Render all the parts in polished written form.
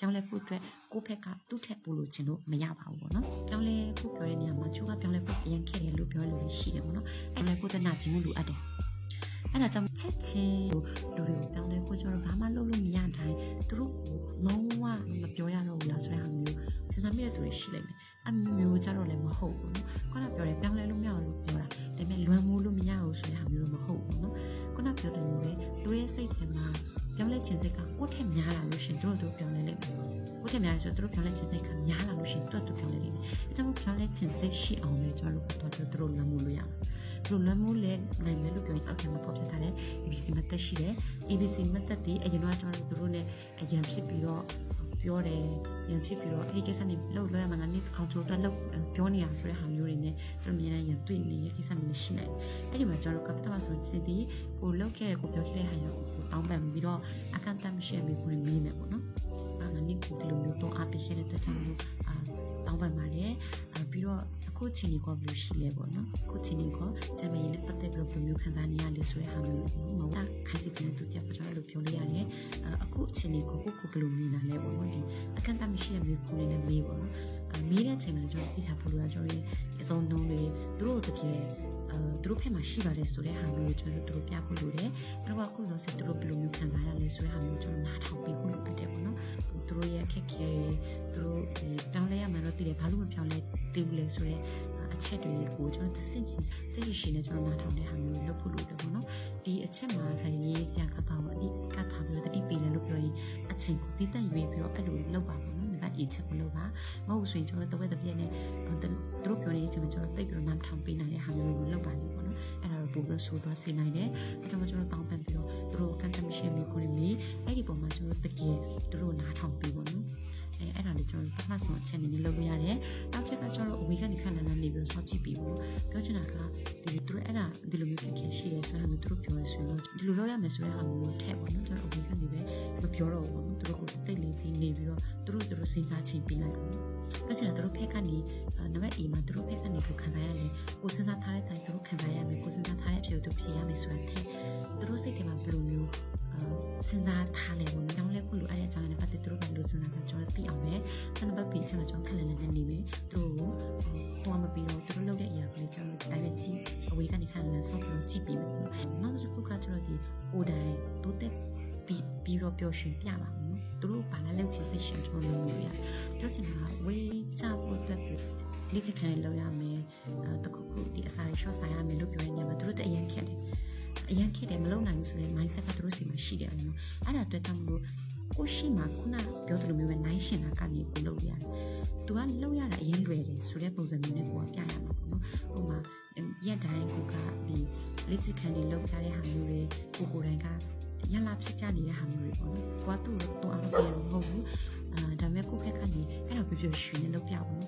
ပြောင်းလဲဖို့အတွက်ကိုယ့်ဘက်ကသူ့ထက်ပိုလို့ခြင်းလို့မရပါဘူးပေါ့နော်ပြောင်းလဲဖို့ပြောတဲ့နေရာမှာချိုးကပြောင်းလဲဖို့အရင်ခဲ့တယ်လို့ပြောလို့ရှိတယ်ပေါ့နော်အဲ့ဒါကိုတနာခြင်းမှုလိုအပ်တယ်အဲ့ဒါကြောင့်ချက်ချင်းလူတွေကိုပြောင်းလဲဖို့ကျွန်တော်ဘာမှလုပ်လို့မရတိုင်းသူတို့ကိုလုံးဝမပြောရတော့ဘူးလားဆိုတဲ့ဟာမျိုးစဉ်းစားမိတဲ့သူတွေရှိလိမ့်မယ်အမျိုးကြတော့လည်းမဟုတ်ဘူးနော်ခုနပြောတယ်ပြောင်းလဲလို့မရဘူးလို့ပြောတာဒါပေမဲ့လွမ်းမိုးလို့မရဘူးဆိုတဲ့ဟာမျိုးမဟုတ်ဘူးနော်ခုနပြောတယ်လို့ပဲသူရဲ့စိတ်ထဲမှာပြောင်းလဲခြင်းစိတ်ကကိုယ့်ထက်များလာလို့ရှင်တို့ပြောင်းလဲလိမ့်မယ်ကိုယ့်ထက်များဆိုတို့ပြောင်းလဲခြင်းစိတ်ကများလာလို့ရှင်တို့ပြောင်းလဲလိမ့်မယ်အဲကြောင့်ပြောင်းလဲခြင်းစိတ်ရှိအောင်လည်းကျွန်တော်တို့တို့လွမ်းမိုးလို့ရတယ်တို့လွမ်းမိုးလဲနိုင်မယ်လို့ပြောရင်အောက်ထဲမှာပေါ်ပြထားတဲ့ ABC method ရှိတယ် ABC method ဒီအရင်ကကျွန်တော်တို့နဲ့အရင်ဖြစ်ပြီးတော့ပြောတယ်ရဖြစ်ပြီးတော့အဲ့ဒီကိစ္စနဲ့လောက်ရမှာငါနေ့ကောင်ချိုတက်လောက်ပြောနေရဆိုတဲ့ဟာမျိုးတွေနဲ့ကျွန်တော်မြင်နေရတွေ့နေတဲ့ကိစ္စမျိုးရှိနေတယ်အဲ့ဒီမှာကျွန်တော်ကပထမဆုံးစင်ပြီးကိုလောက်ခဲ့ကိုပြောခဲ့တဲ့ဟာရောကိုတောင်းပန်ပြီးတော့အခန့်တမ်းမရှိဘူးကိုမေးမယ်ပေါ့နော်ငါနေ့ကိုဒီလိုမျိုးတော့အပိခဲ့တဲ့အတွက်ကြောင့်လို့တောင်းပန်ပါတယ်ပြီးတော့အခုချိန်ကြီးကဘယ်လိုရှိလဲပေါ့နော်အခုချိန်ကြီးကဂျမင်းနဲ့ပတ်သက်ပြီးဘယ်လိုခံစားနေရလဲဆိုတဲ့ဟာမျိုးမဟုတ်တာခိုင်းစီခြင်းတူတရားကျွန်တော်တို့ပြောလို့ရတယ်အခုချိန်ကြီးကိုဘယ်လိုမြင်လာလဲပေါ့နော်ဒီအခန့်တမ်းမရှိတဲ့မျိုးကိုလည်းမေးပေါ့နော်မေးတဲ့ချိန်မှာကျွန်တော်သိချဖို့လိုတာကျွန်တော်ရဲ့အသုံးနှုန်းတွေသူတို့တကယ်သူတို့ဖက်မှာရှိပါတယ်ဆိုတဲ့ဟာမျိုးကိုကျွန်တော်တို့ပြဖို့လိုတယ်။အဲ့တော့အခုလို့ဆက်သူတို့ဘယ်လိုမျိုးခံစားရလဲဆိုတဲ့ဟာမျိုးကျွန်တော်နားထောင်ပေးဖို့လိုတယ်ပေါ့နော်။သူတို့ရဲ့အခက်အခဲသူတို့တောင်းလဲရမှတော့တည်တယ်ဘာလို့မပြောင်းလဲတည်ဘူးလဲဆိုတဲ့အချက်တွေကိုကျွန်တော်သိစိတ်ရှိနေကျွန်တော်နားထောင်တဲ့ဟာမျိုးလုပ်ဖို့လိုတယ်ပေါ့နော်။ဒီအချက်မှာဆိုင်ရေးဆရာကပါတော့ဒီကထားပြီးတော့တတိပေးတယ်လို့ပြောရင်အချိန်ကိုတည်တတ်ရွေးပြီးတော့အဲ့လိုလုပ်ပါပေါ့နော်။ဒီချက်ကိုလုပ်ပါမဟုတ်ဆိုရင်ကျွန်တော်တဝက်တစ်ပြည့်နဲ့သူတို့ပြောနေကျွန်တော်သိပြီးတော့နားထောင်ပေးနိုင်တဲ့ဟာမျိုးကိုလုပ်ပါလိမ့်ပေါ့နော်အဲ့ဒါတော့ပို့ပြီးဆိုသွားစေနိုင်တယ်အဲကြောင့်ကျွန်တော်တောင်းပန်ပြီးတော့သူတို့ကန်တမရှင်မျိုးကိုလည်းအဲ့ဒီပုံမှာကျွန်တော်တကယ်သူတို့နားထောင်ပေးပေါ့နော်အဲ့ဒါလေးကျွန်တော်ပထမဆုံးအချက်အနေနဲ့လုပ်လို့ရတယ်နောက်ချက်ကကျွန်တော်အဝေကနေခက်လန်းလန်းနေပြီးတော့စောင့်ကြည့်ပြီးပေါ့ပြောချင်တာကဒီသူတို့အဲ့ဒါဒီလိုမျိုးဖြစ်ဖြစ်ရှိတယ်ဆိုတော့သူတို့ပြောရဆိုတော့ဒီလိုလုပ်ရမယ်ဆိုတဲ့ဟာမျိုးထည့်ပေါ့နော်ကျွန်တော်အဝေကနေပဲမပြောတော့ဘူးသူတို့ကိုတိတ်လေးပြီးနေပြီးတော့သူတို့စဉ်းစားချိန်ပေးလိုက်ပေါ့ပြောချင်တာသူတို့ဖက်ကနေနံပါတ် A မှာသူတို့ဖက်ကနေကိုခံစားရတယ်ကိုစဉ်းစားထားတဲ့အတိုင်းသူတို့ခံစားရမယ်ကိုစဉ်းစားထားတဲ့အဖြစ်ကိုသူဖြေရမယ်ဆိုတဲ့သူတို့စိတ်ထဲမှာဘယ်လိုမျိုးစဉ်းစားထားလဲပေါ့နော်။လည်းခုလိုအဲ့တဲ့အကြောင်းနဲ့ပတ်သက်သူတို့ကလို့စဉ်းစားတာကျွန်တော်သိအောင်ပဲ။ကျွန်တော်ပြီးကျွန်တော်ခက်လန်းလန်းနေပြီ။သူတို့ကိုမပြီးတော့သူတို့လုပ်တဲ့အရာကိုကျွန်တော်တိုင်းနဲ့ကြည့်အဝေးကနေခက်လန်းလန်းဆောက်ပြီးကြည့်ပြီးမယ်။နောက်တစ်ခုကကျွန်တော်ဒီဟိုတိုင်းတိုးတက်ပြီးတော့ပျော်ရွှင်ပြပါမယ်နော်သူတို့ဘာလဲလောက်ချစ်စိတ်ရှင်ကျွန်တော်လုပ်လို့ရပြောချင်တာဝေးချဖို့အတွက်လေ့ကျင့်ခန်းလုပ်ရမယ်တခုခုဒီအစာရှော့ဆိုင်ရမယ်လို့ပြောနေတယ်မှာသူတို့တဲ့အရင်ခက်တယ်မလုပ်နိုင်ဘူးဆိုရင် mindset ကသူတို့စီမှာရှိတယ်နော်အဲ့ဒါအတွက်ကြောင့်မလို့ကိုရှိမှာခုနပြောသလိုမျိုးပဲနိုင်ရှင်တာကနေကိုလုပ်ရတယ်သူကလုပ်ရတာအရင်လွယ်တယ်ဆိုတဲ့ပုံစံမျိုးနဲ့ကိုကပြရမှာပေါ့နော်ဟိုမှာရက်တိုင်းကိုကဒီလေ့ကျင့်ခန်းတွေလုပ်ထားတဲ့ဟာမျိုးတွေကိုယ်တိုင်ကရလာဖြစ်ပြနေတဲ့ဟာမျိုးတွေပေါ့နော်။ကိုကသူ့ကိုတော့အားပေးလို့မဟုတ်ဘူး။ဒါပေမဲ့ကိုယ့်ဖက်ကနေအဲ့တော့ပြရှင်နဲ့လုပ်ပြပါဘူး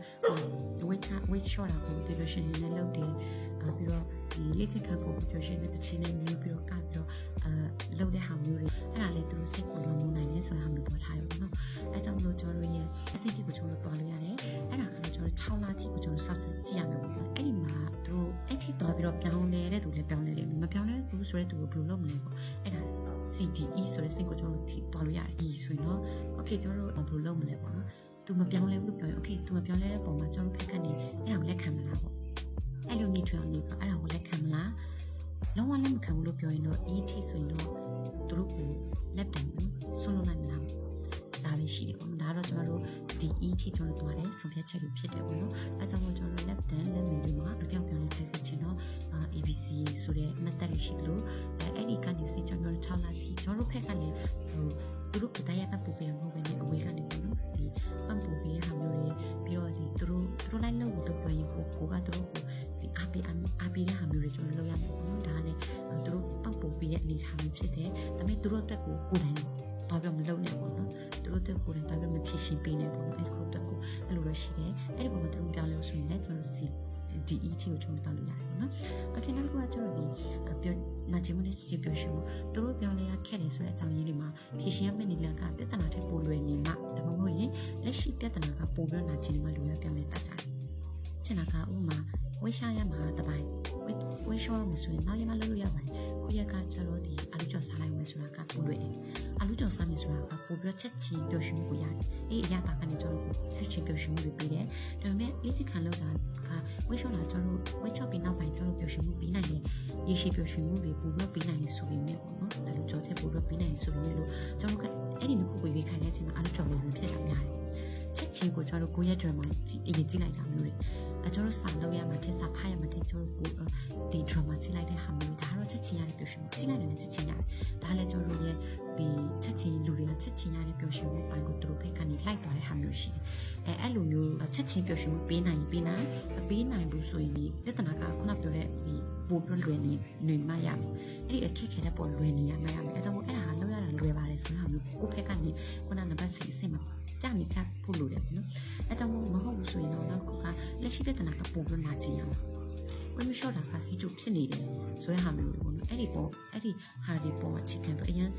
။wait short တာကိုပြရှင်နဲ့လုပ်တယ်။ပြီးတော့ဒီလေ့ကျင့်ခန်းကိုပြရှင်နဲ့တစ်ချိန်နဲ့မျိုးပြီးတော့ကပြီးတော့လုပ်တဲ့ဟာမျိုးတွေအဲ့ဒါလည်းသူတို့စိတ်ကိုလုံးဝနိုင်နေဆိုတာမျိုးပြောထားရပါတော့။အဲကြောင့်မလို့ကျွန်တော်ရဲ့အစိတ်ကိုကျွန်တော်တွားလို့ရတယ်။အဲ့ဒါကလည်းကျွန်တော်6လတိကိုကျွန်တော်စောင့်ကြည့်ရမယ်ပေါ့။အဲ့ဒီမှာသူတို့အဲ့ထိတွားပြီးတော့ပြောင်းလဲတဲ့သူလည်းပြောင်းလဲတယ်။မပြောင်းလဲဘူးဆိုတဲ့သူကိုဘယ်လိုလုပ်မလဲပေါ့။အဲ့ဒါCDE ဆိုတဲ့စိတ်ကိုကျွန်တော်ထိတော်လို့ရတယ်ဒီဆိုရင်တော့ okay ကျွန်တော်တို့ဘယ်လိုလုပ်မလဲပေါ့နော်သူမပြောင်းလဲဘူးပြောရင် okay သူမပြောင်းလဲတဲ့ပုံမှာကျွန်တော်ဖက်ကနေအဲ့ဒါကိုလက်ခံမလားပေါ့အဲ့လိုနေထွေအောင်နေပေါ့အဲ့ဒါကိုလက်ခံမလားလုံးဝလက်မခံဘူးလို့ပြောရင်တော့ ET ဆိုရင်တော့သူတို့ကိုလက်တံဆုံးလို့နိုင်မလားဒါပဲရှိတယ်ပေါ့နော်ဒါတော့ကျွန်တော်တို့ဒီ ET ကျွန်တော်တို့တွားတယ်ဆုံးဖြတ်ချက်တွေဖြစ်တယ်ပေါ့နော်အဲကြောင့်မို့ကျွန်တော်တို့လက်တံလက်မီတွေမှာဒုတိယပြောင်းလဲထိုင်စစ်ချင်တော့ ABC ဆိုတဲ့ method တွေရှိသလိုအဲ့ဒီကနေစကျွန်တော်တို့6လထိကျွန်တော်တို့ဖက်ကနေသူတို့တရားကပူပေးမှာမဟုတ်ဘဲနဲ့အဝေးကနေပေါ့နော်ဒီပန့်ပူပေးတဲ့ဟာမျိုးတွေပြီးတော့ဒီသူတို့လိုက်လို့တော့ပြောရင်ကိုကသူတို့ကိုဒီအားပေးတဲ့ဟာမျိုးတွေကျွန်တော်လုပ်ရမှာပေါ့နော်ဒါနဲ့သူတို့ပန့်ပူပေးတဲ့အနေအထားမျိုးဖြစ်တယ်ဒါပေမဲ့သူတို့အတွက်ကိုယ်တိုင်တော့ပြောမလုပ်နဲ့ပေါ့နော်သူတို့အတွက်ကိုယ်တိုင်တော့မဖြစ်ရှင်းပေးနေပေါ့နော်အဲ့ဒီခုအတွက်ကိုအဲ့လိုတော့ရှိတယ်အဲ့ဒီပုံမှာသူတို့ပြောင်းလို့ဆိုရင်လည်းကျွန်တော်စီဒီ ET ကိုကျွန်တော်တောင်းလို့ရတယ်ပေါ့နော်။ Okay နောက်တစ်ခုကကျွန်တော်ဒီပြောနာချင်မနဲ့စစ်ပြောရှင်ပေါ့။သူတို့ပြောင်းလဲရခက်တယ်ဆိုတဲ့အကြောင်းရင်းတွေမှာဖြည့်ရှင်းရမယ့်နေလကပြဿနာထက်ပိုလွယ်နေမှဒါမှမဟုတ်ရင်လက်ရှိပြဿနာကပိုပြီးနာချင်မှလူရပြောင်းလဲတတ်ကြတယ်။ချင်တာကဥမာဝေးရှာရမှာတပိုင်းဝေးရှောမဆိုရင်နောက်ရမှလုပ်လို့ရပါတယ်။ခုရကကျတော့ဒီအလူကျော်စားလိုက်မယ်ဆိုတာကပိုလွယ်တယ်။အလူကျော်စားမယ်ဆိုတာကပိုပြီးချက်ချင်းပြောရှင်မှုကိုရတယ်။ အေးအရာတာကနေကျွန်တော်ချက်ချင်းပြောရှင်မှုပေးတယ်ဒါပေမဲ့လေ့ကျင့်ခံလို့တာကဝေးချောလာကျွန်တော်ဝေးချောပြီးနောက်ပိုင်းကျွန်တော်ပြောရှင်မှုပေးနိုင်တယ်ရေရှည်ပြောရှင်မှုတွေပို့ပြီးပေးနိုင်တယ်ဆိုပေမဲ့ပေါ့နော်ဒါလိုကြောတဲ့ပို့ပြီးပေးနိုင်တယ်ဆိုပေမဲ့လို့ကျွန်တော်ကအဲ့ဒီနှစ်ခုကိုရွေးခိုင်းတဲ့အချိန်မှာအားလုံးကြော်လို့ဖြစ်တာများတယ်ချက်ချင်းကိုကျွန်တော်ကိုရက်တွေမှာအရင်ကြည့်လိုက်တာမျိုးတွေကျွန်တော်စာလုပ်ရမှာတဲ့စာဖတ်ရမှာတဲ့ကျွန်တော်ကိုဒီ drama ကြည့်လိုက်တဲ့ဟာမျိုးဒါတော့ချက်ချင်းရတဲ့ပြောရှင်မှုကြည့်လိုက်တယ်ချက်ချင်းရတယ်ဒါလည်းကျွန်တော်ရဲ့ဒီချက်ချင်းလူတွေကချက်ချင်းရတဲ့ပြောရှင်မှုပိုင်းကိုသူတို့ဘက်ကနေလိုက်သွားတဲ့ဟာမျိုးရှိတယ်အဲ့လိုမျိုးချက်ချင်းပြောရှင်မှုပေးနိုင်ဘူးဆိုရင်ဒီပြဿနာကခုနပြောတဲ့ဒီပို့လွယ်နေမှရမယ်အဲ့ဒီအခက်ခဲတဲ့ပေါ်လွယ်နေရမှရမယ်အဲ့တော့အဲ့ဒါဟာလောက်ရတာလွယ်ပါတယ်ဆိုတော့မျိုးကိုယ့်ဘက်ကနေခုနနံပါတ်4အဆင့်မှာကြာနေဖြတ်ဖို့လိုတယ်နော်အဲ့တော့မဟုတ်ဘူးဆိုရင်တော့ကိုကလက်ရှိပြဿနာကပို့ပြီးနာကျင်ရမှာဝယ်မလျှော့တာကစီချိုဖြစ်နေတယ်ဆိုရဟာမျိုးပေါ့နော်အဲ့ဒီဟာဒီပေါ်အခြေခံပြီးအရင်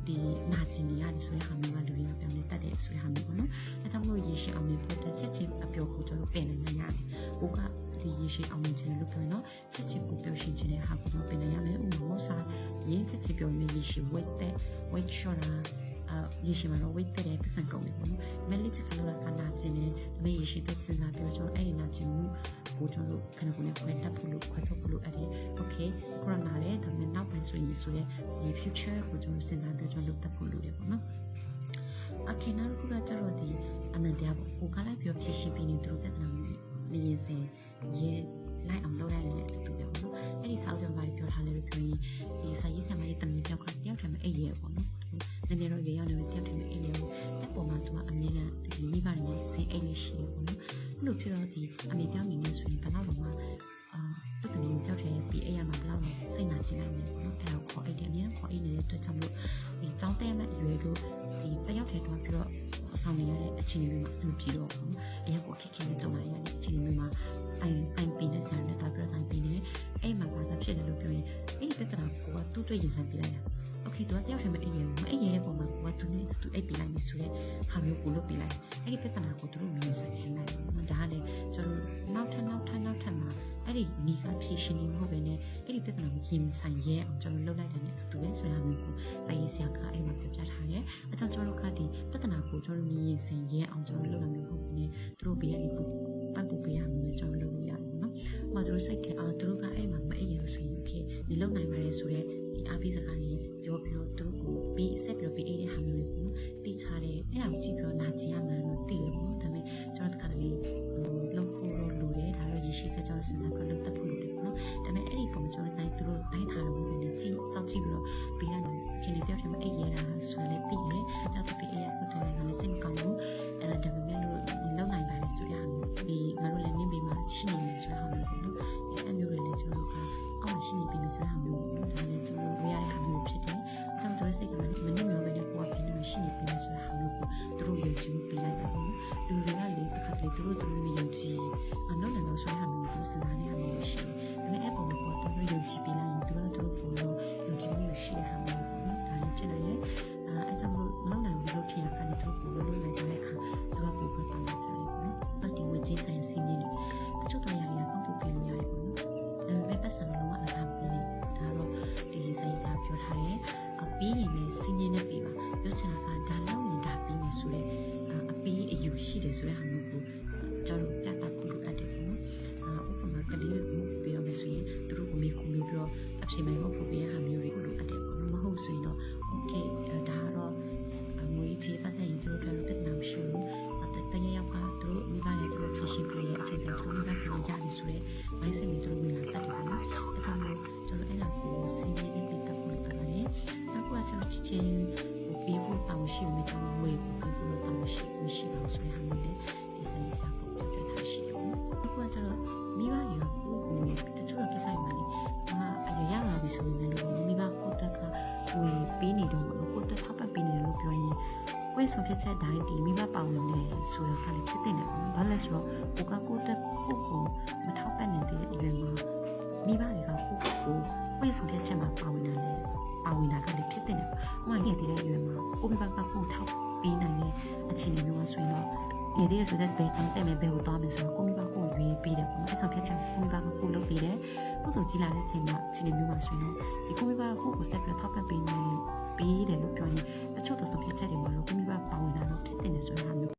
ဒီနာကျင်နေရတယ်ဆိုရဟာမျိုးကလူတွေကပြောင်းနေတတ်တယ်ဆိုရဟာမျိုးပေါ့နော်အဲကြောင့်မို့ရေရှည်အောင်မြင်ဖို့ချက်ချင်းအပြောကိုကျွန်တော်ပင်နေနိုင်ရတယ်ကိုကဒီရေရှည်အောင်မြင်ခြင်းလို့ပြောရင်တော့ချက်ချင်းကိုပြောရှင်းခြင်းတဲ့ဟာကိုတော့ပင်နေရမယ်ဥပမာမို့စားရင်းချက်ချင်းပြောနေရေရှည် weight short ရေရှည်မှာတော့ weight တဲ့ပတ်စံကုန်တယ်ပေါ့နော်။မဲလစ်ချက်ကလို့ကနာကျင်နေမဲရေရှည်သက်စဉ်းစားပြောကျွန်တော်အဲ့ဒီနာကျင်မှုကိုကျွန်တော်ခဏခဏခွဲတက်ဖို့လို့ခွဲထုတ်ဖို့လို့အဲ့ဒီ okay ကိုရနာတဲ့ဒါနဲ့နောက်ပိုင်းဆိုရင်ဆိုရဲဒီ future ကိုကျွန်တော်စဉ်းစားပြောကျွန်တော်လုပ်တက်ဖို့လို့တယ်ပေါ့နော်။ okay နောက်တစ်ခုကကျတော့ဒီအမှန်တရားပေါ့ကိုကလိုက်ပြောဖြည့်ရှင်းပြီးနေသူတို့ပြဿနာမျိုးနေရင်စင်ရဲလိုက်အောင်လုပ်ရတယ်နဲ့တူတယ်ပေါ့နော်။အဲ့ဒီစောက်တယ်မှာပြောထားတယ်လို့ပြောရင်ဒီစာရေးဆရာမလေးတမန်ပြောက်ခါတယောက်တည်းမှာအဲ့ရဲပေါ့နော်။နည်းနည်းတော့ရနေတဲ့တယောက်တည်းအိမ်လေးတက်ပေါ်မှာသူကအမြဲတမ်းဒီမိဘနဲ့ဆင်းအိမ်လေးရှိတယ်ပေါ့နော်။အဲ့လိုဖြစ်တော့ဒီအမေပြောင်းနေနေဆိုရင်ဘယ်လောက်တော့မှတူတူလေးတယောက်တည်းပြီးအိမ်ရမှာဘယ်လောက်တော့စိတ်နာကျင်နိုင်လဲပေါ့နော်။အဲ့တော့ခေါ်အိမ်တယ်အမြဲတမ်းခေါ်အိမ်နေတဲ့အတွက်ကြောင့်မို့ဒီចောင်းတဲမဲ့အရွယ်တို့ဒီတယောက်တည်းတော့ပြီးတော့အဆောင်နေရတဲ့အခြေအနေတွေမှာအဆင်ပြေတော့ပေါ့နော်။အရင်ကအခက်အခဲနဲ့ကြုံလာရတဲ့အခြေအနေတွေမှာတိုင်ပင်တဲ့ဆရာနဲ့တော့ပြီးတော့တိုင်ပင်နေအဲ့မှာဘာသာဖြစ်တယ်လို့ပြောရင်အဲ့ဒီပြဿနာကိုကတူးတွေ့ရင်ဆိုင်ပြလိုက်တာokay တော့တယောက်တည်းမအိပ်ရဘူးမအိပ်ရတဲ့ပုံမှာကိုကသူနဲ့သူအိပ်ပြလိုက်နေဆိုတဲ့ဟာမျိုးကိုလုပ်ပြလိုက်အဲ့ဒီပြဿနာကိုသူတို့မြင်ဆိုင်နိုင်တယ်နော်ဒါကလည်းကျွန်တော်နောက်ထပ်မှာအဲ့ဒီနီးကဖြည့်ရှင်နေမဟုတ်ပဲနဲ့အဲ့ဒီပြဿနာကိုရင်ဆိုင်ရဲအောင်ကျွန်တော်လုပ်လိုက်တယ်နဲ့သူပဲဆိုရမျိုးကိုစာရေးဆရာကအဲ့မှာပြပြထားတယ်အကြောင်းကျွန်တော်တို့ကဒီပြဿနာကိုကျွန်တော်မြင်ဆိုင်ရဲအောင်ကျွန်တော်လုပ်လာမျိုးဟုတ်ဘူးနဲ့သူတို့ပေးရတဲ့ပတ်ပူပေးရမျိုးကျွန်တော်လုပ်လို့ရတယ်နော်ဟိုသူတို့စိတ်ကသူတို့ကအဲ့မှာမအိပ်ရလို့ဆိုရင် okay ဒီလုပ်နိုင်ပါတယ်ဆိုတဲ့အားပေးစကားကြီးပြောပြီးတော့သူတို့ကိုပြီးဆက်ပြီးတော့ပြီးအေးတဲ့ဟာမျိုးတွေကိုတိချတယ်အဲ့ဒါကိုကြည့်ပြီးတော့နာကျင်ရမှန်းလို့သိတယ်ပေါ့နော်ဒါပေမဲ့ကျွန်တော်တခါတလေလုပ်ဖို့လိုတယ်ဒါတော့ရရှိတဲ့ကြောင့်စဉ်းစားပြီးလုပ်တတ်ဖို့လိုတယ်ပေါ့နော်ဒါပေမဲ့အဲ့ဒီပုံကျွန်တော်သူတို့တိုင်းထားလို့နေကြည့်စောင့်ကြည့်ပြီးတော့ပြီးရတော့ခင်ဗျပြောတယ်မအေးရတာဆိုလည်းပြီးတယ်ဒါတော့ပြီးအေးရဖို့တော်တယ်စိတ်မကောင်းဘူးအဲ့ဒါပေမဲ့လို့လုံနိုင်ပါတယ်ဆိုတဲ့ဟာမျိုးဒီငါတို့လည်းနင်းပြီးမှရှိနေတယ်ဆိုတဲ့ဟာမျိုးပေါ့နော်အဲ့မျိုးတွေလည်းကျွန်တော်ကအောက်ရှိနေပြီဆိုတဲ့ဟာမျိုးပေါ့နော်ဒါလည်းကျွန်တော်ဝေးရတဲ့ဟာမျိုးဖြစ်တယ်ကျွန်တော်တို့စိတ်ကမနှမျိုးပဲနဲ့ကိုယ်ကဖြစ်နေရှိနေပြီဆိုတဲ့ဟာမျိုးကိုသူတို့ယုံကြည်ပေးလိုက်တာပေါ့နော်လူတွေကလေတစ်ခါတည်းသူတို့မယုံကြည်အနောက်လည်းဆိုတဲ့ဟာမျိုးကိုစဉ်းစားနေရမှာရှိတယ်ဒါပေမဲ့အဲ့ပုံကိုသူတို့ယုံကြည်ပေးလိုက်ရင်သူတို့ပုံလို့ယုံကြည်မှုရှိတဲ့ဟာမျိုးပေါ့နော်ဒါလည်းဖြစ်နေတယ်အဲ့ကြောင့်မို့မလောက်နိုင်ဘူးလို့ထင်ရတဲ့သူကိုလို့လိုက်တဲ့အခါသူကပို့ပေးပါမယ်ကြတယ်ပေါ့နော်ပတ်တီဝကြီးဆိုင်စီးနေတယ်တချို့တော့ရတယ်ပေါ့ပို့ပေးလို့ရတယ်ပေါ့နော်ဒါပေမဲ့ပတ်စံလုံးဝအထားပေးနေဒါတော့ဒီစိတ်စားပြောထားတယ်ပြီးရင်လည်းစီးနေနေပြီပါပြောချင်တာကဒါလောက်ရင်ဒါပြီးနေဆိုတဲ့အပီးအယူရှိတယ်ဆိုတဲ့ဟာမျိုးကိုကျွန်တော်ပြတာပို့အပ်တယ်ပေါ့နော်ဥပမာကလေးကိုပြီးတော့မယ်ဆိုရင်သူတို့ကိုမိခုမိပြီးတော့အဖြစ်မဲ့ဟုတ်ပို့ပေးရဟာမျိုးတွေကိုလိုအပ်တယ်ပေါ့နော်မဟုတ်ဆိုရင်တော့ okay ဒါတော့ငွေကြေးပတ်သက်ရင်သူတို့လည်းတက်နာမရှိဘူးတကယ်ရောက်ကသူတို့မိဘရဲ့သူတို့ဖြစ်ရှင်ပြရဲ့အခြေခံသူတို့မိဘစီရင်ရတယ်ဆိုတဲ့ mindset တွေသူတို့ဝင်လာတတ်တယ်ပေါ့နော်အဲကြောင့်မို့ကျွန်တော်အဲ့ဒါကိုစီးပြီးပြီးတက်ဖို့လိုပါတယ်နောက်တစ်ခုကကျွန်တော်ချစ်ချင်းကိုပြီးဖို့တောင်းရှိမယ်ကျွန်တော်ဝေးကိုပြီးဖို့တောင်းရှိမရှိပါဆိုတဲ့ဟာမျိုးနဲ့ဒီစိတ်စားဖို့ပြောပြထားရှိတယ်ပေါ့နော်အခုကကျွန်တော်မိဘတွေကကိုတချို့ကဖိုင်မှာလေအရရလာပြီဆိုရင်လည်းမိဘကိုတက်ကဝေးပေးနေတော့ကိုတက်ထောက်ပတ်ပေးနေလို့ပြောရင်ဝိဆုံးဖြစ်တဲ့တိုင်းဒီမိဘပါဝင်နေဆိုရခါလေးဖြစ်တဲ့နော်ဘာလဲဆိုတော့ကိုတက်ကိုမထောက်ပတ်နေတဲ့အရွယ်မှာမိဘတွေကကိုဝိဆုံးဖြစ်ချက်မှာပါဝင်နေတယ်ပါဝင်တာကလည်းဖြစ်တဲ့နော်။မှငယ်တဲ့အရွယ်မှာကိုမိဘကကိုထောက်ပေးနိုင်တဲ့အခြေအနေမျိုးဆိုရင်တော့ငယ်တဲ့ဆိုတဲ့ဘယ်ချမ်းတဲ့ဘယ်ကိုသွားမယ်ဆိုတော့ကိုမိဘကိုရွေးပေးတယ်ပေါ့နော်။အဲ့ဆိုဖြစ်ချက်ကိုမိဘကကိုလုပ်ပေးတယ်။သူ့ဆိုကြည်လာတဲ့အချိန်မှာအခြေအနေမျိုးမှာဆိုရင်တော့ဒီကိုမိဘကိုဆက်ပြီးထောက်ပတ်ပေးနေပေးတယ်လို့ပြောရင်တချို့သောဆုံးဖြတ်ချက်တွေမှာလို့ကိုမိဘပါဝင်လာတော့ဖြစ်တဲ့ဆိုတဲ့ဟာမျိုး